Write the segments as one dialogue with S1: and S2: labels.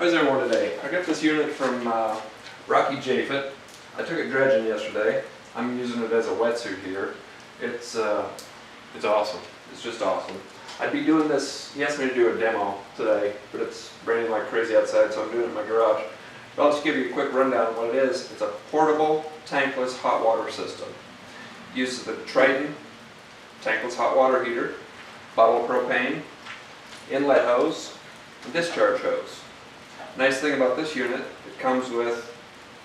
S1: How's everyone today? I got this unit from Rocky Japhet. I took it dredging yesterday. I'm using it as a wetsuit here. It's awesome. It's just awesome. I'd be doing this, he asked me to do a demo today, but it's raining like crazy outside, so I'm doing it in my garage. But I'll just give you a quick rundown of what it is. It's a portable, tankless hot water system. It uses the Triton tankless hot water heater, bottle of propane, inlet hose, and discharge hose. Nice thing about this unit, it comes with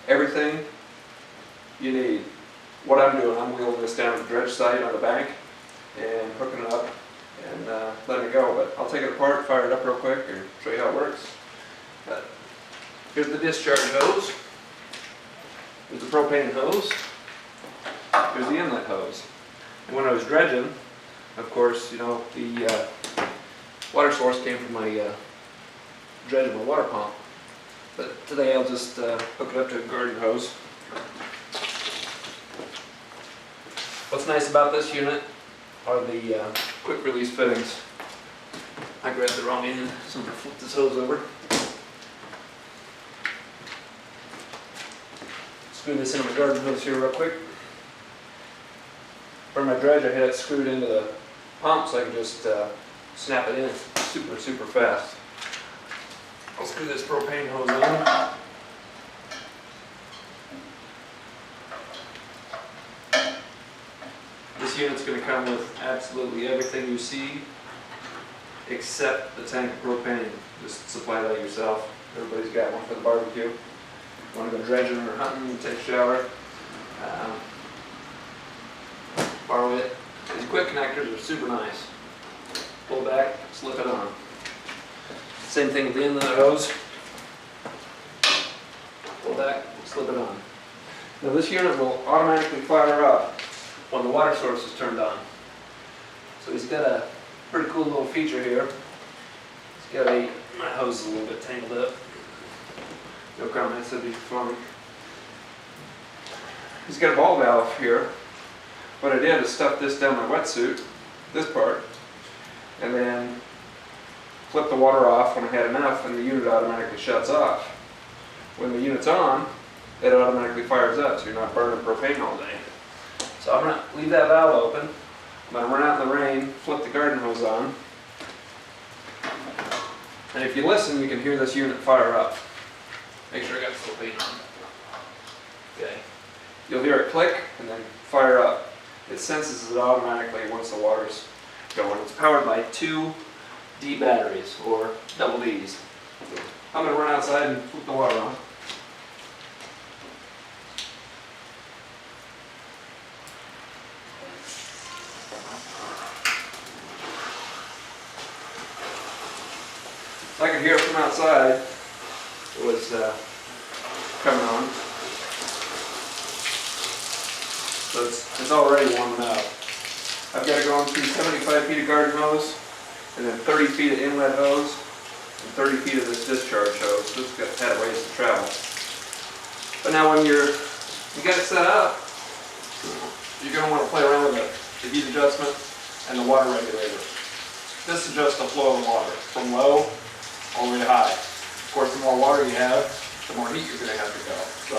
S1: everything you need. What I'm doing, I'm wheeling this down to the dredge site on the bank and hooking it up and letting it go. But I'll take it apart, fire it up real quick, and show you how it works. Here's the discharge hose. Here's the propane hose. Here's the inlet hose. And when I was dredging, of course, you know, the water source came from my dredging my water pump. But today I'll just hook it up to a garden hose. What's nice about this unit are the quick release fittings. I grabbed the wrong end, so I'm going to flip this hose over. Screw this into my garden hose here real quick. For my dredge, I had it screwed into the pump so I can just snap it in super fast. I'll screw this propane hose on. This unit's going to come with absolutely everything you see except the tank of propane. Just supply that yourself. Everybody's got one for the barbecue. You want to go dredging or hunting, take a shower, borrow it. These quick connectors are super nice. Pull back, slip it on. Same thing at the end of the hose. Pull back, slip it on. Now this unit will automatically fire up when the water source is turned on. So he's got a pretty cool little feature here. He's got my hose is a little bit tangled up. No comments, that'd be funny. He's got a ball valve here. What I did is stuff this down my wetsuit, this part, and then flip the water off when I had enough, and the unit automatically shuts off. When the unit's on, it automatically fires up, so you're not burning propane all day. So I'm going to leave that valve open. I'm going to run out in the rain, flip the garden hose on, and if you listen, you can hear this unit fire up. Make sure I got the propane on. Okay. You'll hear it click and then fire up. It senses it automatically once the water's going. It's powered by 2 D batteries, or double Ds. I'm going to run outside and flip the water on. I could hear it from outside. It was coming on. So it's already warming up. I've got it going through 75 feet of garden hose, and then 30 feet of inlet hose, and 30 feet of this discharge hose. So it's got a ways to travel. But now when you got it set up, you're going to want to play around with the heat adjustment and the water regulator. This adjusts the flow of water from low all the way to high. Of course, the more water you have, the more heat you're going to have to go. So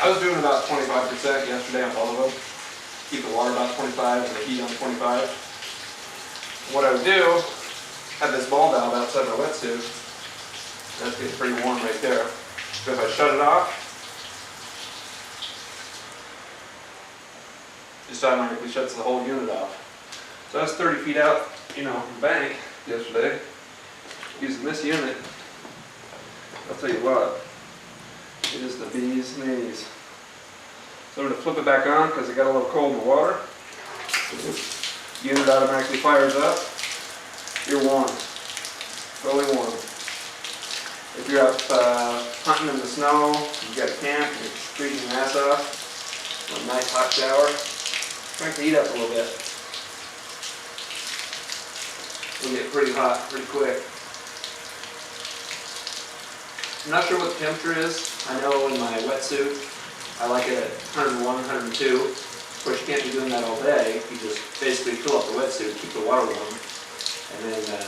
S1: I was doing about 25% yesterday on both of them. Keep the water about 25 and the heat on 25. What I would do, have this ball valve outside my wetsuit. That's getting pretty warm right there. So if I shut it off, it just automatically shuts the whole unit off. So I was 30 feet out, from the bank yesterday, using this unit. I'll tell you what, it is the bee's knees. So I'm going to flip it back on because it got a little cold in the water. Unit automatically fires up. You're warm, fully warm. If you're up hunting in the snow, you've got a camp, you're freezing your ass off, a nice hot shower, crank the heat up a little bit. It'll get pretty hot pretty quick. I'm not sure what the temperature is. I know in my wetsuit, I like it at 101, 102. Of course, you can't be doing that all day. You just basically fill up the wetsuit, keep the water warm, and then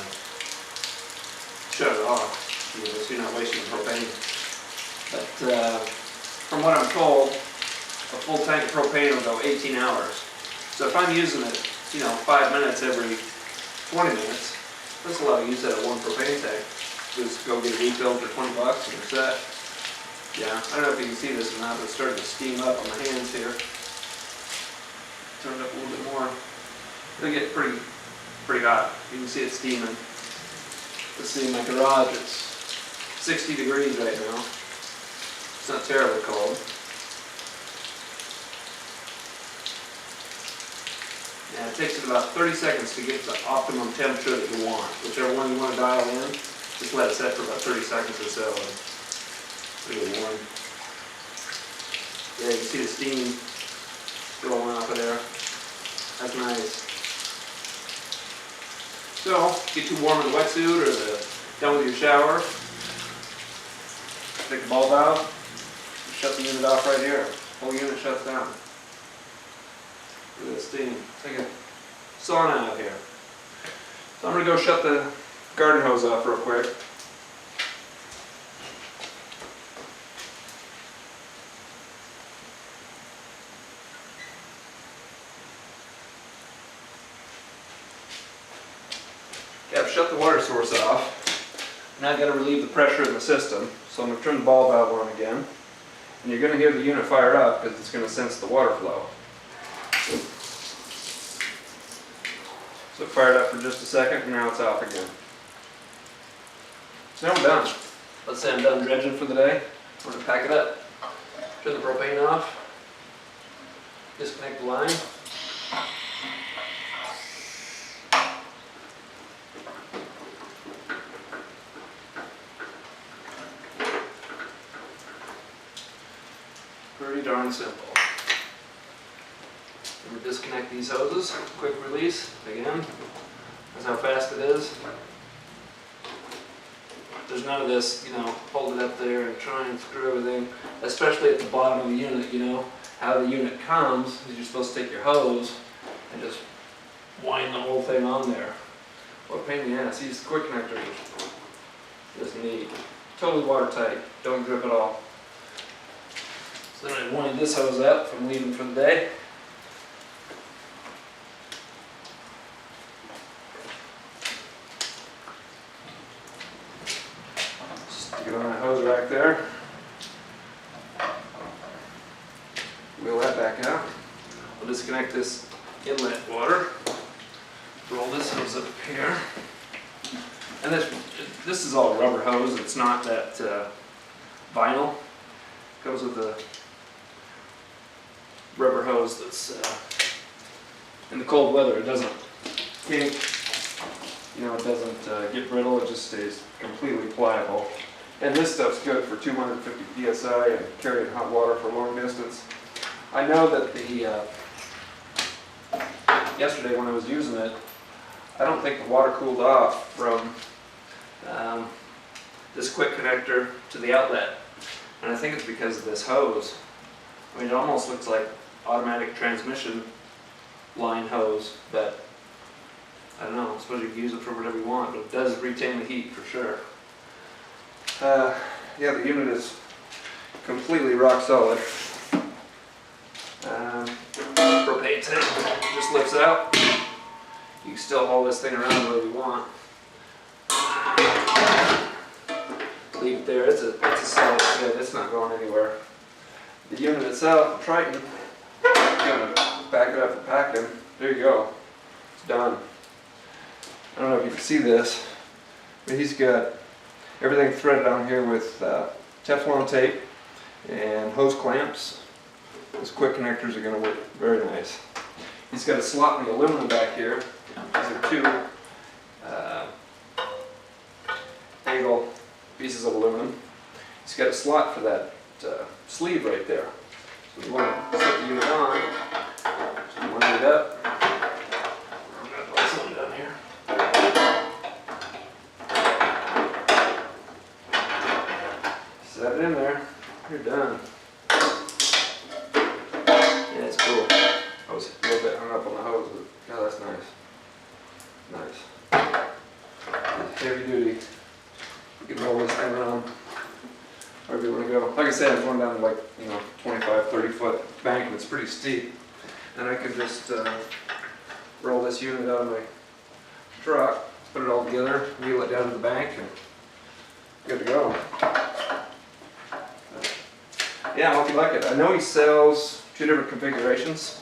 S1: shut it off.
S2: so you're not wasting propane. But from what I'm told, a full tank of propane will go 18 hours. So if I'm using it, 5 minutes every 20 minutes, that's a lot of use out of one propane tank. Just go get a refill for $20 and it's set. Yeah, I don't know if you can see this or not, but it's starting to steam up on my hands here. Turn it up a little bit more. It'll get pretty hot. You can see it steaming. Let's see, in my garage it's 60 degrees right now. It's not terribly cold. Yeah, it takes it about 30 seconds to get the optimum temperature that you want. Whichever one you want to dial in, just let it set for about 30 seconds or so. Pretty warm. Yeah, you can see the steam rolling off of there. That's nice. So, get too warm in the wetsuit or done with your shower. Take the bulb out. Shut the unit off right here. Whole unit shuts down. Look at the steam. It's like a sauna out here. So I'm going to go shut the garden hose off real quick. Okay, I've shut the water source off. Now I've got to relieve the pressure in the system. So I'm going to turn the ball valve on again. And you're going to hear the unit fire up because it's going to sense the water flow. So it fired up for just a second and now it's off again. So now we're done. Let's say I'm done dredging for the day. I'm going to pack it up. Turn the propane off. Disconnect the line. Pretty darn simple. Remember, disconnect these hoses, quick release, again, that's how fast it is. There's none of this, hold it up there and try and screw everything, especially at the bottom of the unit, how the unit comes is you're supposed to take your hose and just wind the whole thing on there. What a pain in the ass. These quick connectors are just neat. Totally watertight, don't drip at all. So then I wind this hose up if I'm leaving for the day. Stick it on that hose rack there. Wheel that back out. I'll disconnect this inlet water. Roll this hose up here. And this is all rubber hose. It's not that vinyl. It goes with the rubber hose that's in the cold weather. It doesn't kink, it doesn't get brittle, it just stays completely pliable. And this stuff's good for 250 psi and carrying hot water for long distance. I know that yesterday when I was using it, I don't think the water cooled off from this quick connector to the outlet. And I think it's because of this hose. I mean, it almost looks like automatic transmission line hose, but I don't know, I suppose you can use it for whatever you want, but it does retain the heat for sure. Yeah, the unit is completely rock solid. Propane tank just lifts out. You can still haul this thing around wherever you want. Leave it there, it's a solid fit, it's not going anywhere. The unit itself, Triton, I'm going to back it up for packing. There you go. It's done. I don't know if you can see this, but he's got everything threaded on here with Teflon tape and hose clamps. Those quick connectors are going to work very nice. He's got a slot in the aluminum back here. These are two angle pieces of aluminum. He's got a slot for that sleeve right there. So you want to set the unit on, so you wind it up. I'm going to put something down here. Set it in there, you're done. Yeah, it's cool. I was a little bit hung up on the hose, but God, that's nice. Nice. It's heavy duty. You can roll this thing
S1: go. Like I said, I'm going down like, 25, 30-foot bank, and it's pretty steep. And I can just roll this unit out of my truck, put it all together, wheel it down to the bank, and good to go. Yeah, I hope you like it. I know he sells 2 different configurations.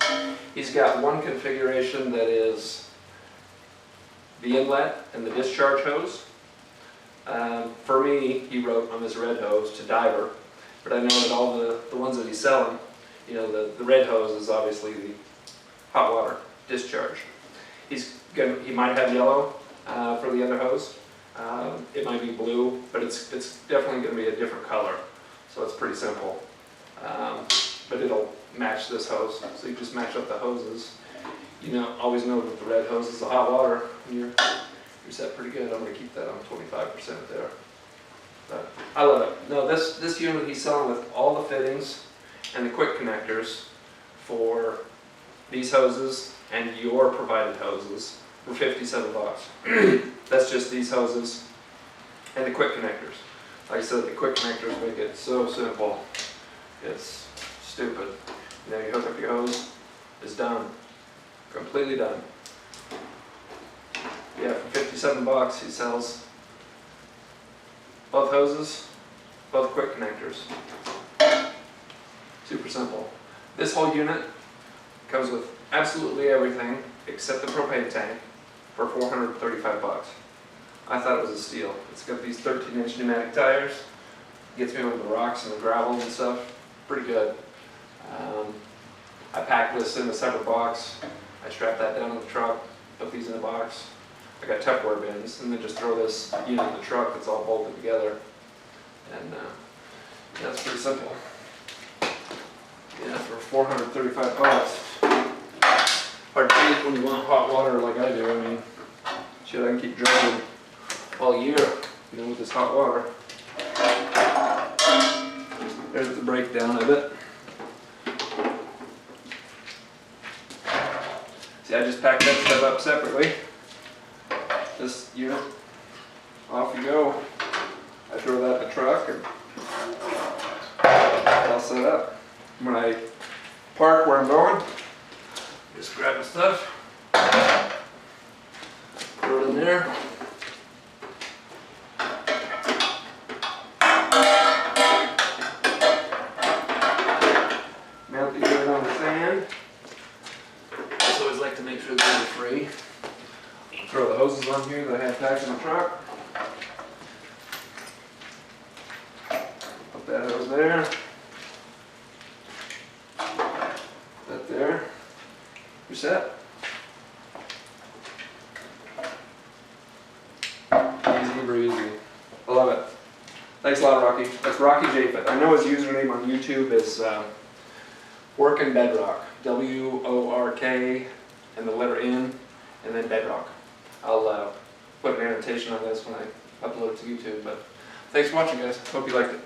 S1: He's got one configuration that is the inlet and the discharge hose. For me, he wrote on this red hose to diver, but I know that all the ones that he's selling, the red hose is obviously the hot water discharge. He might have yellow for the other hose. It might be blue, but it's definitely going to be a different color. So it's pretty simple. But it'll match this hose. So you just match up the hoses. Always know that the red hose is the hot water. And you're set pretty good. I'm going to keep that on 25% there. But I love it. No, this unit he's selling with all the fittings and the quick connectors for these hoses and your provided hoses for $57. That's just these hoses and the quick connectors. Like I said, the quick connectors make it so simple. It's stupid. You hook up your hose, it's done. Completely done. Yeah, for $57 he sells both hoses, both quick connectors. Super simple. This whole unit comes with absolutely everything except the propane tank for $435. I thought it was a steal. It's got these 13-inch pneumatic tires. Gets me over the rocks and the gravel and stuff. Pretty good. I packed this in a separate box. I strapped that down to the truck, put these in a box. I got Tupperware bins, and then just throw this unit in the truck that's all bolted together. And that's pretty simple. Yeah, for $435. Hard to beat when you want hot water like I do. I mean, shit, I can keep drinking all year, with this hot water. There's the breakdown of it. See, I just packed that stuff up separately. This unit, off you go. I throw that in the truck and it's all set up. When I park where I'm going, just grab the stuff, throw it in there. Mount the unit on the stand. I always like to make sure they're free. Throw the hoses on here that I had packed in the truck. Put that hose there. That there. You're set. Easy breezy. I love it. Thanks a lot, Rocky. That's Rocky Japhet. I know his username on YouTube is Workin' Bedrock. W-O-R-K and the letter N and then Bedrock. I'll put an annotation on this when I upload it to YouTube. But thanks for watching, guys. Hope you liked it.